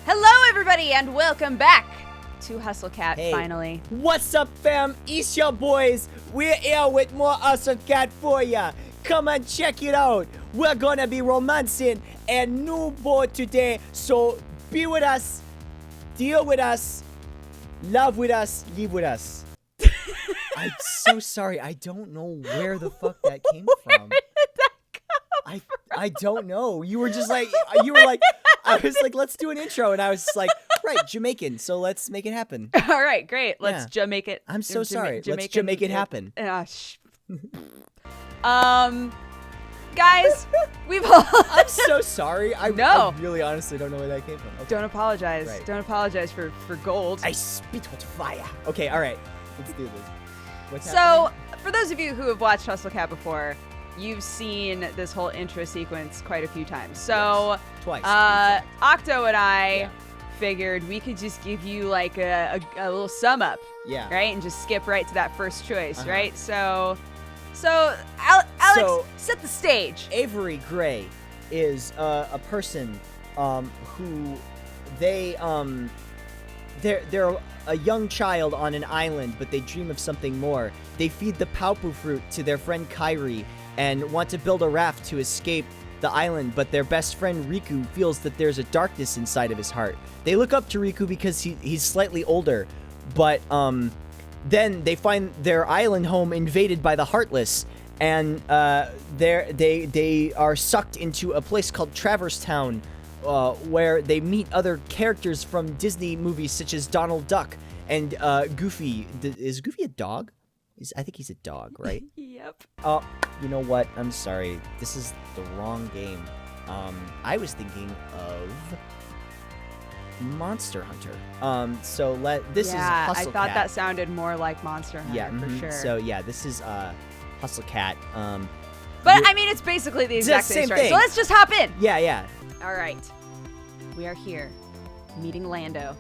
Hello, everybody, and welcome back to Hustle Cat, Hey. finally. What's up, fam? It's your boys. We're here with more Hustle Cat for ya. Come and check it out. We're gonna be romancing a new boat today. So be with us, deal with us, love with us, live with us. I'm so sorry. I don't know where the fuck that came from. Where did that come I don't know. You were just like, I was like, let's do an intro. And I was like, right, Jamaican. So let's make it happen. All right, great. Let's Yeah. Jamaica it. I'm so sorry. Let's Jamaican Jamaica it happen. Guys, we've all... I'm so sorry. I really honestly don't know where that came from. Okay. Don't apologize. Right. Don't apologize for gold. I spit with fire. Okay, all right. Let's do this. What's So, happening? for those of you who have watched Hustle Cat before, you've seen this whole intro sequence quite a few times. So, Yes. Twice. Octo and I Yeah. figured we could just give you like a little sum up, Yeah. right? And just skip right to that first choice, Uh-huh. right? So Alex, So- set the stage. Avery Grey is a person who they're a young child on an island, but they dream of something more. They feed the paupu fruit to their friend Kairi and want to build a raft to escape the island, but their best friend Riku feels that there's a darkness inside of his heart. They look up to Riku because he's slightly older, but then they find their island home invaded by the Heartless, and they are sucked into a place called Traverse Town, where they meet other characters from Disney movies such as Donald Duck and Goofy. Is Goofy a dog? I think he's a dog, right? Yep. Oh, you know what? I'm sorry. This is the wrong game. I was thinking of Monster Hunter. This is Hustle I thought Cat. that sounded more like Monster Hunter Yeah, for sure. So yeah, this is Hustle Cat. but you- I mean, it's basically the It's the exact same same story. thing. So let's just hop in. Yeah. All right. We are here meeting Lando.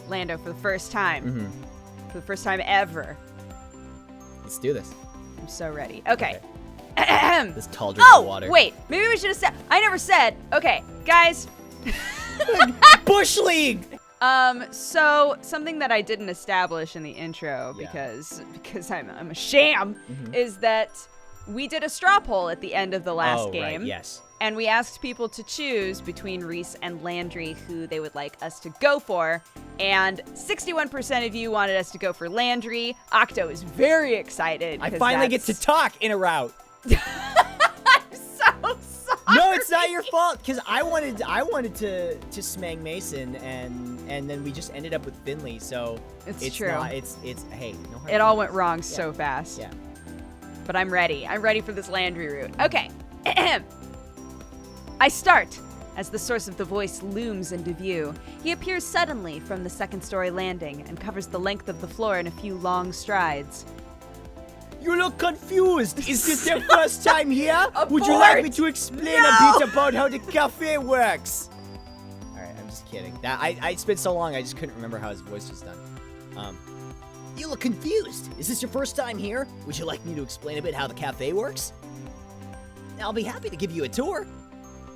Lando for the first time. Mm-hmm. For the first time ever. Let's do this. I'm so ready. Okay. This tall drink of water. Wait. Maybe we should have said. I never said. Okay, guys. Bush League. So something that I didn't establish in the intro Yeah. because I'm a sham Mhm. is that we did a straw poll at the end of the last Oh, game. right, yes. And we asked people to choose between Reese and Landry who they would like us to go for. And 61% of you wanted us to go for Landry. Octo is very excited. I 'cause finally get that's- to talk in a route. I'm so sorry. No, it's not your fault. Because I wanted to smang Mason, and then we just ended up with Finley. So It's true. Not, it's hey. No hard It all feelings. went wrong so fast. Yeah. But I'm ready. I'm ready for this Landry route. Okay. I start as the source of the voice looms into view. He appears suddenly from the second-story landing and covers the length of the floor in a few long strides. You look confused. Is this their first time here? Abort! Would you like me to explain No! a bit about how the cafe works? All right, I'm just kidding. I spent so long I just couldn't remember how his voice was done. You look confused. Is this your first time here? Would you like me to explain a bit how the cafe works? I'll be happy to give you a tour.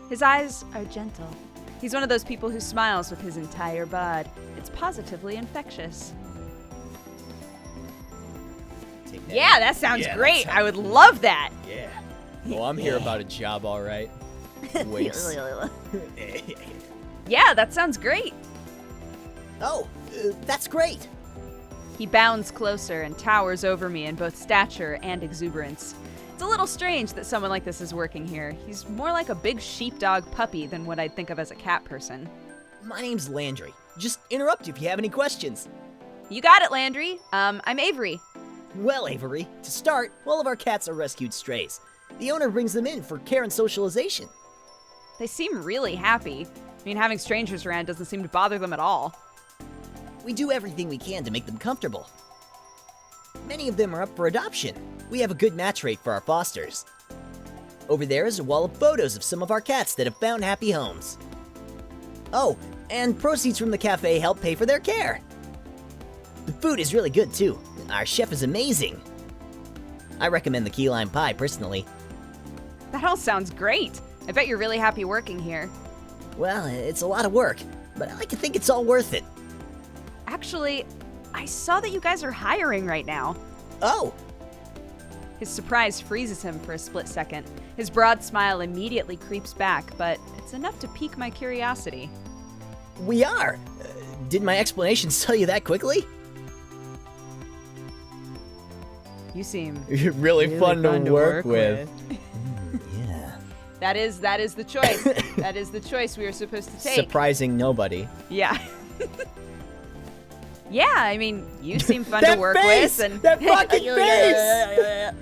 His eyes are gentle. He's one of those people who smiles with his entire bod. It's positively infectious. Take that. Yeah, that sounds Yeah, that great. sounds- I would love that. Yeah. Well, I'm here about a job, all right. Waste. Yeah, that sounds great. Oh, that's great. He bounds closer and towers over me in both stature and exuberance. It's a little strange that someone like this is working here. He's more like a big sheepdog puppy than what I'd think of as a cat person. My name's Landry. Just interrupt if you have any questions. You got it, Landry. I'm Avery. Well, Avery, to start, all of our cats are rescued strays. The owner brings them in for care and socialization. They seem really happy. I mean, having strangers around doesn't seem to bother them at all. We do everything we can to make them comfortable. Many of them are up for adoption. We have a good match rate for our fosters. Over there is a wall of photos of some of our cats that have found happy homes. Oh, and proceeds from the cafe help pay for their care. The food is really good too. Our chef is amazing. I recommend the key lime pie personally. That all sounds great. I bet you're really happy working here. Well, it's a lot of work. but I like to think it's all worth it. Actually, I saw that you guys are hiring right now. Oh, His surprise freezes him for a split second. His broad smile immediately creeps back, but it's enough to pique my curiosity. we are. Did my explanations tell you that quickly? You seem really fun to work with. Yeah. That is the choice. That is the choice we were supposed to take. Surprising nobody. Yeah. Yeah, I mean, you seem fun That to work face! with, and That fucking face!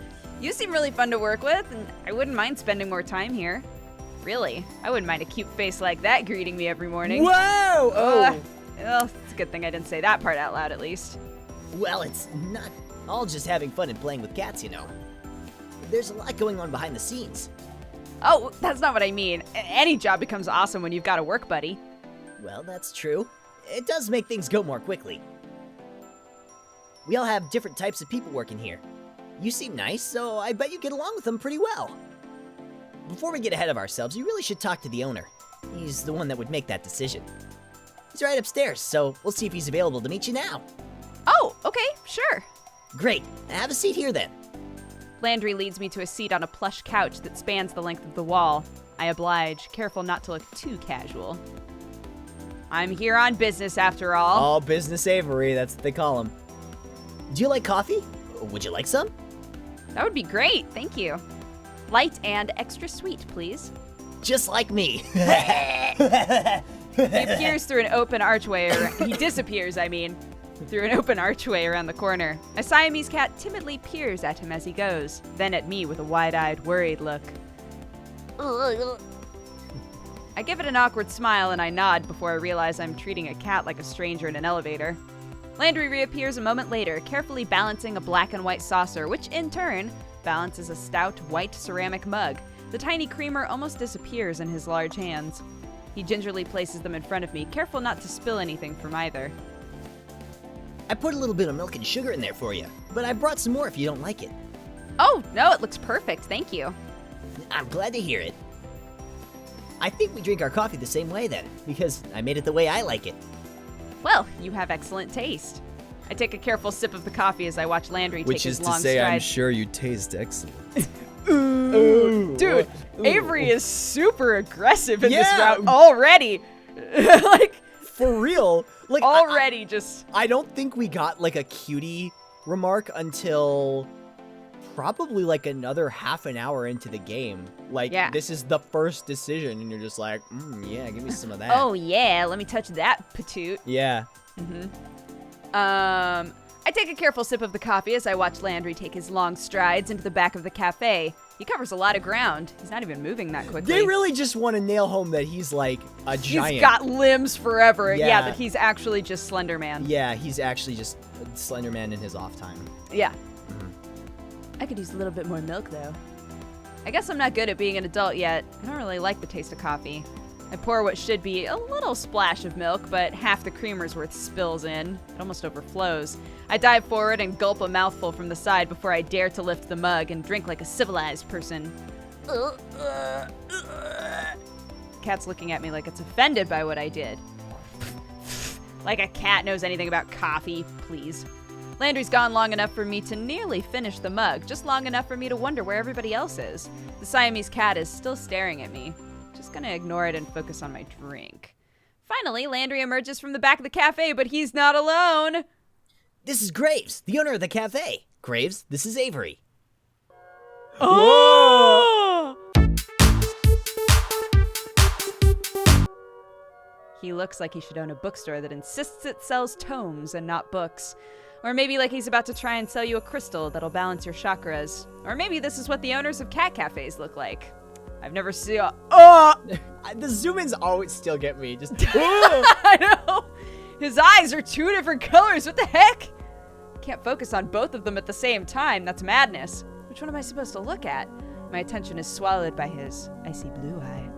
you seem really fun to work with, and I wouldn't mind spending more time here. Really, I wouldn't mind a cute face like that greeting me every morning. Whoa! Oh. Well, it's a good thing I didn't say that part out loud, at least. Well, it's not all just having fun and playing with cats, you know. There's a lot going on behind the scenes. Oh, that's not what I mean. Any job becomes awesome when you've got a work buddy. Well, that's true. It does make things go more quickly. We all have different types of people working here. You seem nice, so I bet you get along with them pretty well. Before we get ahead of ourselves, you really should talk to the owner. He's the one that would make that decision. He's right upstairs, so we'll see if he's available to meet you now. Oh, okay, sure. Great. Have a seat here then. Landry leads me to a seat on a plush couch that spans the length of the wall. I oblige, careful not to look too casual. I'm here on business, after all. All business Avery, that's what they call him. Do you like coffee? Would you like some? That would be great, thank you. Light and extra sweet, please. Just like me. He appears through an open archway, he disappears, through an open archway around the corner. A Siamese cat timidly peers at him as he goes, then at me with a wide-eyed, worried look. I give it an awkward smile and I nod before I realize I'm treating a cat like a stranger in an elevator. Landry reappears a moment later, carefully balancing a black and white saucer, which in turn balances a stout white ceramic mug. The tiny creamer almost disappears in his large hands. He gingerly places them in front of me, careful not to spill anything from either. I put a little bit of milk and sugar in there for you, but I brought some more if you don't like it. Oh, no, it looks perfect, thank you. I'm glad to hear it. I think we drink our coffee the same way then, because I made it the way I like it. Well, you have excellent taste. I take a careful sip of the coffee as I watch Landry take his long say, I'm strides. sure you taste excellent. Dude, Avery is super aggressive in this Yeah. route already. Like, For real? Like already just... I don't think we got like a cutie remark until probably like another half an hour into the game. Like Yeah. this is the first decision and you're just like, yeah, give me some of that. Oh yeah, let me touch that patoot. Yeah. I take a careful sip of the coffee as I watch Landry take his long strides into the back of the cafe. He covers a lot of ground. He's not even moving that quickly. They really just want to nail home that he's like a giant. He's got limbs forever. Yeah, Yeah. that he's actually just Slender Man. Yeah, he's actually just Slender Man in his off time. Yeah. I could use a little bit more milk, though. I guess I'm not good at being an adult yet. I don't really like the taste of coffee. I pour what should be a little splash of milk, but half the creamer's worth spills in. It almost overflows. I dive forward and gulp a mouthful from the side before I dare to lift the mug and drink like a civilized person. Cat's looking at me like it's offended by what I did. Like a cat knows anything about coffee, please. Landry's gone long enough for me to nearly finish the mug, just long enough for me to wonder where everybody else is. The Siamese cat is still staring at me. Just gonna ignore it and focus on my drink. Finally, Landry emerges from the back of the cafe, but he's not alone. This is Graves, the owner of the cafe. Graves, this is Avery. Oh! He looks like he should own a bookstore that insists it sells tomes and not books. Or maybe like he's about to try and sell you a crystal that'll balance your chakras. Or maybe this is what the owners of cat cafes look like. I've never seen The zoom-ins always still get me. Just I know! His eyes are two different colors, what the heck? Can't focus on both of them at the same time, that's madness. Which one am I supposed to look at? My attention is swallowed by his icy blue eye.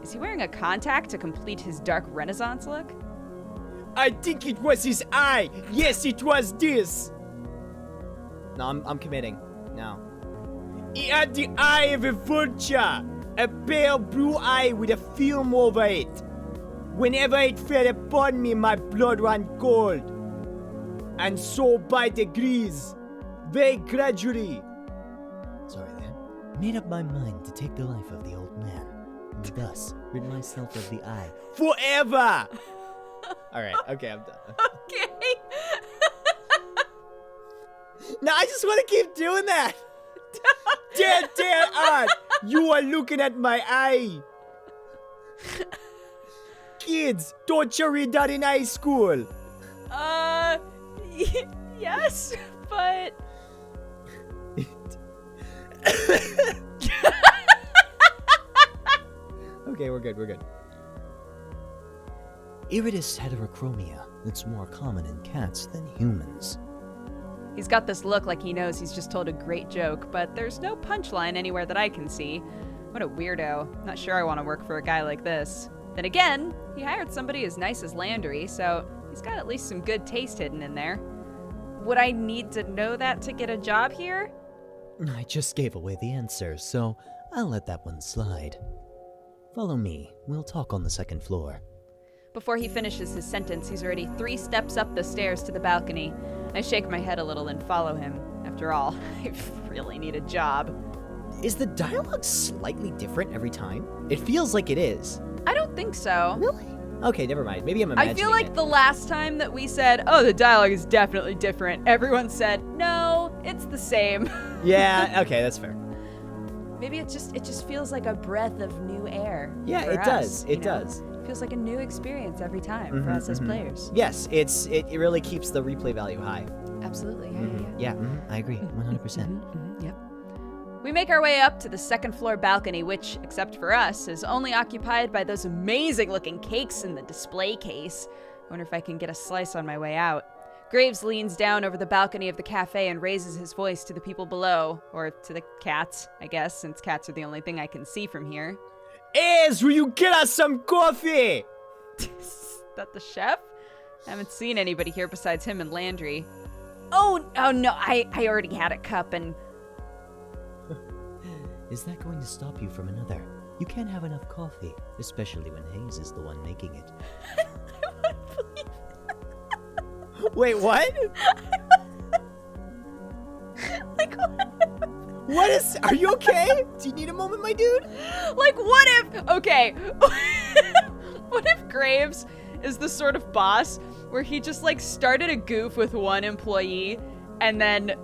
Is he wearing a contact to complete his dark Renaissance look? I think it was his eye. Yes, it was this. No, I'm committing. No. He had the eye of a vulture. A pale blue eye with a film over it. Whenever it fell upon me, my blood ran cold. And so by degrees, very gradually, made up my mind to take the life of the old man, and thus rid myself of the eye forever. Alright, okay, I'm done. Okay. No, I just want to keep doing that. Dear Aunt, you are looking at my eye. Kids, don't you read that in high school? Yes, but... Okay, we're good. Iridis heterochromia that's more common in cats than humans. He's got this look like he knows he's just told a great joke, but there's no punchline anywhere that I can see. What a weirdo. Not sure I want to work for a guy like this. Then again, he hired somebody as nice as Landry, so he's got at least some good taste hidden in there. Would I need to know that to get a job here? I just gave away the answer, so I'll let that one slide. Follow me. We'll talk on the second floor. Before he finishes his sentence, he's already 3 steps up the stairs to the balcony. I shake my head a little and follow him. After all, I really need a job. Is the dialogue slightly different every time? It feels like it is. I don't think so. Really? Okay, never mind. Maybe I'm imagining I feel like it. the last time that we said, oh, the dialogue is definitely different, everyone said, no, it's the same. Yeah, okay, that's fair. Maybe it just feels like a breath of new air. Yeah, for it us, does. you It know? does. It feels like a new experience every time for us as players. Yes, it really keeps the replay value high. Absolutely. Yeah. I agree, 100%. Yep. We make our way up to the second floor balcony, which, except for us, is only occupied by those amazing looking cakes in the display case. I wonder if I can get a slice on my way out. Graves leans down over the balcony of the cafe and raises his voice to the people below, or to the cats, I guess, since cats are the only thing I can see from here. Ez, will you get us some coffee? Is that the chef? I haven't seen anybody here besides him and Landry. Oh no, I already had a cup and... Is that going to stop you from another? You can't have enough coffee, especially when Hayes is the one making it. Wait, what? Like what? What is... Are you okay? Do you need a moment, my dude? Like what if... Okay. What if Graves is the sort of boss where he just like started a goof with one employee and then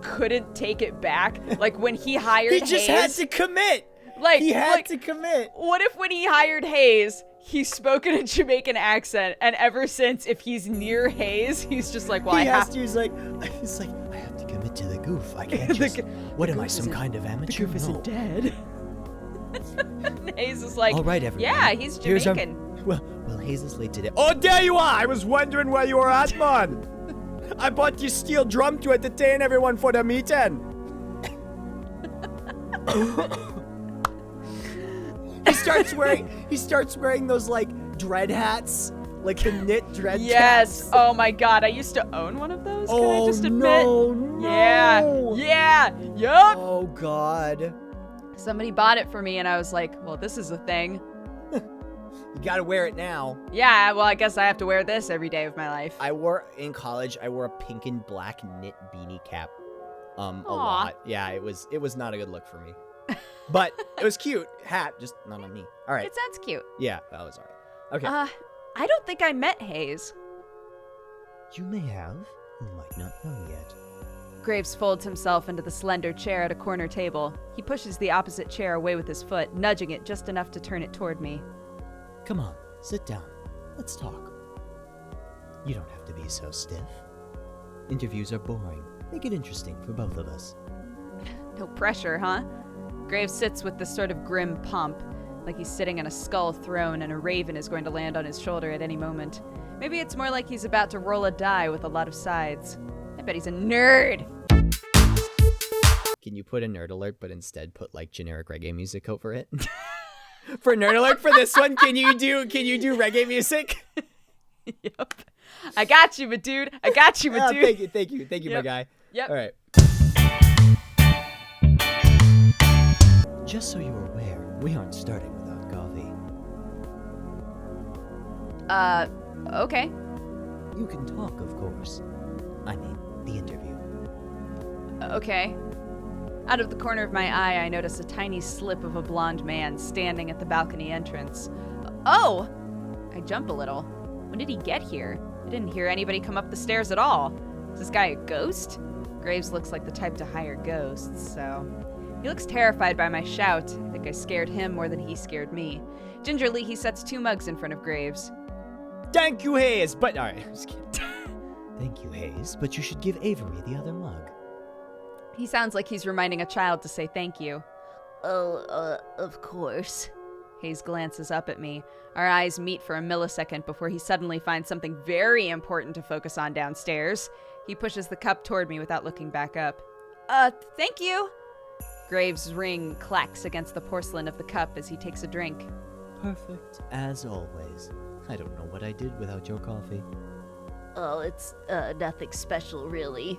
couldn't take it back? Like when he hired He just had to commit. Like he had to commit. What if when he hired Hayes, he spoke in a Jamaican accent, and ever since, if he's near Hayes, he's just like, well, He's like, I have to commit to the goof. I can't just... What am I, some kind of amateur? The goof isn't dead. Hayes is like, all right, everyone. Yeah, he's Jamaican. Well, Hayes is late today. oh, there you are. I was wondering where you were at, man. I bought you steel drum to entertain everyone for the meeting. He starts wearing those like dread hats, like the knit dread Yes. caps. Oh my God, I used to own one of those. Can I just admit? No. Yeah. Yup. Oh God. Somebody bought it for me, and I was like, well, this is a thing. You gotta wear it now. Yeah. Well, I guess I have to wear this every day of my life. In college, I wore a pink and black knit beanie cap. A Aw. lot. Yeah, it was not a good look for me. But it was cute. Hat, just not on me. All right. It sounds cute. Yeah, that was all right. Okay. I don't think I met Hayes. You may have. You might not know yet. Graves folds himself into the slender chair at a corner table. He pushes the opposite chair away with his foot, nudging it just enough to turn it toward me. Come on, sit down. Let's talk. You don't have to be so stiff. Interviews are boring. Make it interesting for both of us. No pressure, huh? Graves sits with this sort of grim pomp, like he's sitting on a skull throne and a raven is going to land on his shoulder at any moment. Maybe it's more like he's about to roll a die with a lot of sides. I bet he's a nerd. Can you put a nerd alert, but instead put like generic reggae music over it? For nerd alert for this one, can you do reggae music? Yep. I got you, my dude. I got you, my dude. Thank you, Yep. my guy. Yep. All right. Just so you're aware, we aren't starting without coffee. Okay. You can talk, of course. I mean, the interview. Okay. Out of the corner of my eye, I notice a tiny slip of a blonde man standing at the balcony entrance. Oh! I jump a little. When did he get here? I didn't hear anybody come up the stairs at all. Is this guy a ghost? Graves looks like the type to hire ghosts, so... He looks terrified by my shout. I think I scared him more than he scared me. Gingerly, he sets 2 mugs in front of Graves. Thank you, Hayes, but... Alright, just kidding. Thank you, Hayes, but you should give Avery the other mug. He sounds like he's reminding a child to say thank you. Oh, of course. Hayes glances up at me. Our eyes meet for a millisecond before he suddenly finds something very important to focus on downstairs. He pushes the cup toward me without looking back up. Thank you. Graves' ring clacks against the porcelain of the cup as he takes a drink. Perfect, as always. I don't know what I did without your coffee. Oh, it's, nothing special, really.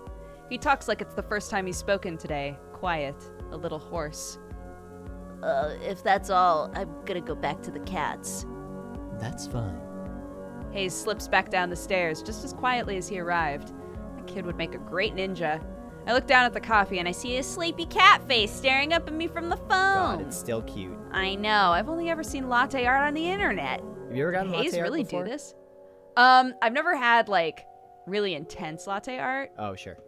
He talks like it's the first time he's spoken today. Quiet, a little hoarse. If that's all, I'm gonna go back to the cats. That's fine. Hayes slips back down the stairs just as quietly as he arrived. That kid would make a great ninja. I look down at the coffee and I see a sleepy cat face staring up at me from the phone. God, it's still cute. I know. I've only ever seen latte art on the internet. Have you ever gotten Hayes latte art really before? do this? I've never had, like, really intense latte art. Oh, sure.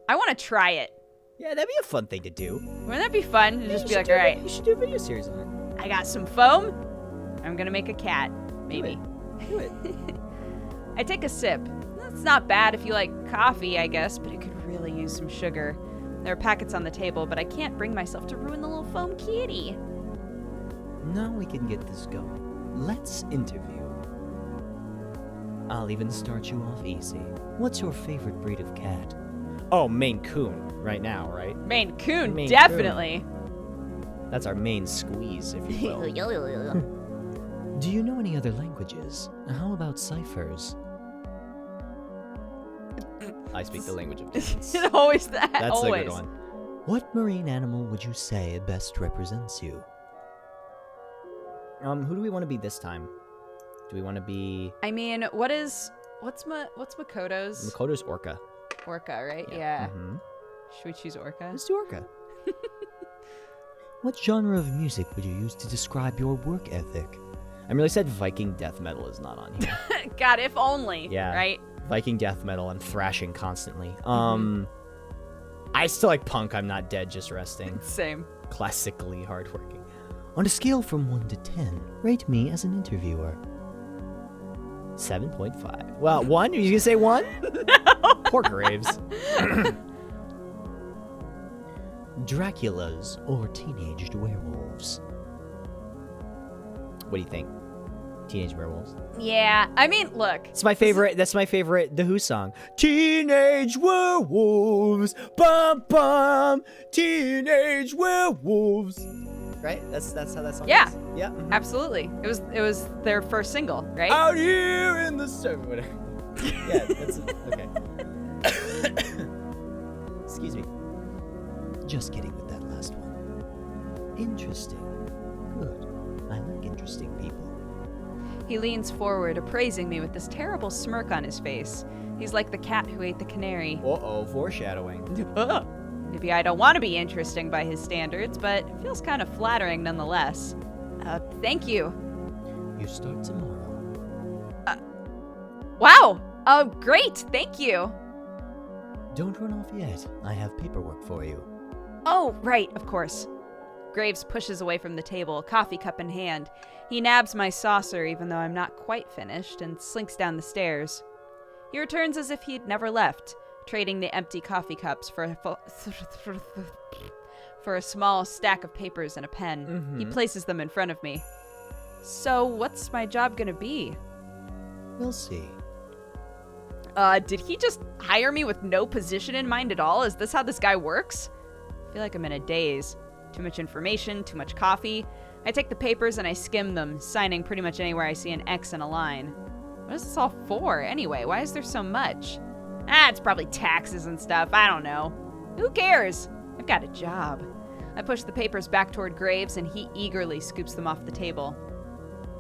I want to try it. Yeah, that'd be a fun thing to do. Wouldn't that be fun to just You be should like, do all right, You should do a video series on it. I got some foam. I'm gonna make a cat. Maybe. Do it. I take a sip. That's not bad if you like coffee, I guess, but it could really use some sugar. There are packets on the table, but I can't bring myself to ruin the little foam kitty. Now we can get this going. Let's interview. I'll even start you off easy. What's your favorite breed of cat? Oh, Maine Coon right now, right? Maine Coon, Maine definitely. That's our main squeeze, if you will. Do you know any other languages? How about ciphers? I speak the language of dance. Always that. That's always. a good one. What marine animal would you say best represents you? Who do we want to be this time? Do we want to be... I mean, what's Makoto's? Makoto's Orca. Orca, right? Yeah. Mm-hmm. Should we choose Orca? Let's do Orca. What genre of music would you use to describe your work ethic? I'm really sad Viking death metal is not on here. God, if only. Yeah. Right? Viking death metal, I'm thrashing constantly. I still like punk, I'm not dead, just resting. Same. Classically hardworking. On a scale from 1 to 10, rate me as an interviewer. 7.5. Well, 1? Are you gonna say 1? Poor Graves. Draculas or teenaged werewolves? What do you think? Teenage werewolves? Yeah. I mean, look. It's my favorite. That's my favorite The Who song. Teenage werewolves, bum bum. Teenage werewolves. Right? That's how that song Yeah. is. Yeah. Mhm. Absolutely. It was their first single, right? Out here in the sun. Whatever. Yeah. That's okay. Excuse me. Just kidding with that last one. Interesting. Good. I like interesting people. He leans forward, appraising me with this terrible smirk on his face. He's like the cat who ate the canary. Uh-oh, foreshadowing. Maybe I don't want to be interesting by his standards, but it feels kind of flattering nonetheless. Thank you. You start tomorrow. Wow! Great, thank you. Don't run off yet. I have paperwork for you. Oh, right, of course. Graves pushes away from the table, coffee cup in hand. He nabs my saucer, even though I'm not quite finished, and slinks down the stairs. He returns as if he'd never left, trading the empty coffee cups for a small stack of papers and a pen. Mm-hmm. He places them in front of me. So, what's my job gonna be? We'll see. Did he just hire me with no position in mind at all? Is this how this guy works? I feel like I'm in a daze. Too much information, too much coffee. I take the papers and I skim them, signing pretty much anywhere I see an X and a line. What is this all for, anyway? Why is there so much? It's probably taxes and stuff. I don't know. Who cares? I've got a job. I push the papers back toward Graves and he eagerly scoops them off the table.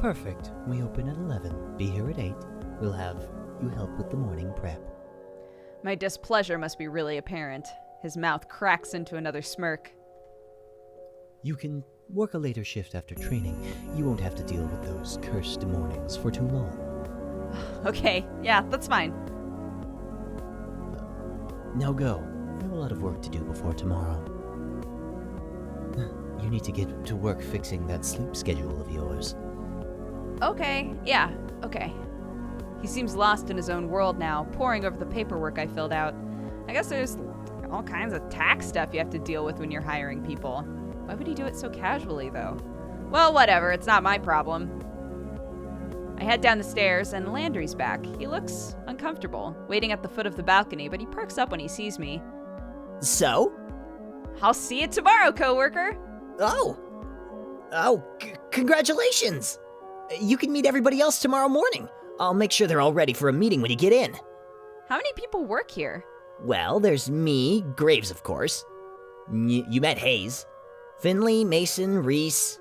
Perfect. We open at 11. Be here at 8. We'll have you help with the morning prep. My displeasure must be really apparent. His mouth cracks into another smirk. You can work a later shift after training. You won't have to deal with those cursed mornings for too long. Okay, yeah, that's fine. Now go. I have a lot of work to do before tomorrow. You need to get to work fixing that sleep schedule of yours. Okay, yeah, okay. He seems lost in his own world now, poring over the paperwork I filled out. I guess there's all kinds of tax stuff you have to deal with when you're hiring people. Why would he do it so casually, though? Well, whatever, it's not my problem. I head down the stairs, and Landry's back. He looks uncomfortable, waiting at the foot of the balcony, but he perks up when he sees me. So? I'll see you tomorrow, coworker. Oh, congratulations! You can meet everybody else tomorrow morning. I'll make sure they're all ready for a meeting when you get in. How many people work here? Well, there's me, Graves, of course. You met Hayes. Finley, Mason, Reese.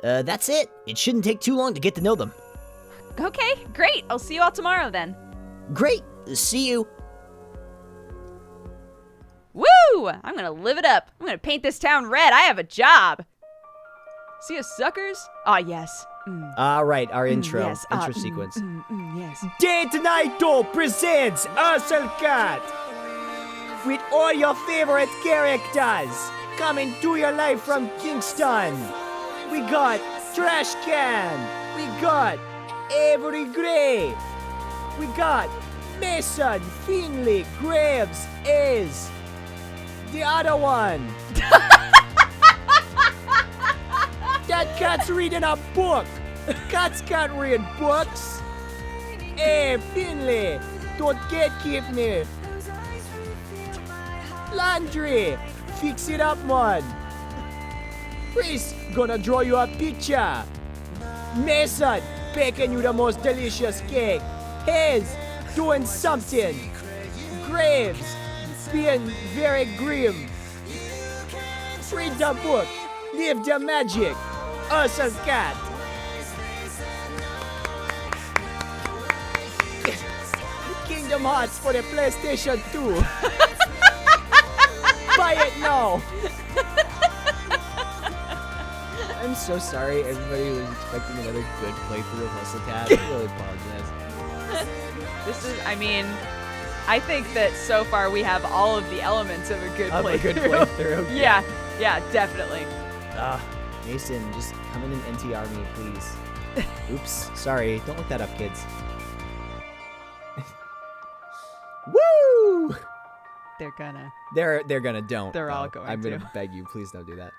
That's it. It shouldn't take too long to get to know them. Okay, great. I'll see you all tomorrow then. Great. See you. Woo! I'm gonna live it up. I'm gonna paint this town red. I have a job. See you, suckers? Ah, yes. All right, our intro. Yes. Intro sequence. Yes. Date Nighto presents Ursel Cat with all your favorite characters coming to your life from Kingston. We got Trash Can. We got Avery Grey. We got Mason, Finley, Graves is the other one. That cat's reading a book. Cats can't read books. Hey, Finley, don't gatekeep me. Landry, fix it up, man. Chris, gonna draw you a picture. Mason, baking you the most delicious cake. Hayes, doing something. Graves, being very grim. Read the book. Live the magic. Ursel Cat. Kingdom Hearts for the PlayStation 2. Buy it now. I'm so sorry everybody was expecting another good playthrough of Ursel Cat. I really apologize. I think that so far we have all of the elements of a good Of playthrough. a good playthrough. Yeah, definitely. Mason, just come in and NTR me, please. Oops, sorry. Don't look that up, kids. Woo! They're gonna. They're gonna don't. They're all though. going I'm to. gonna beg you, please don't do that.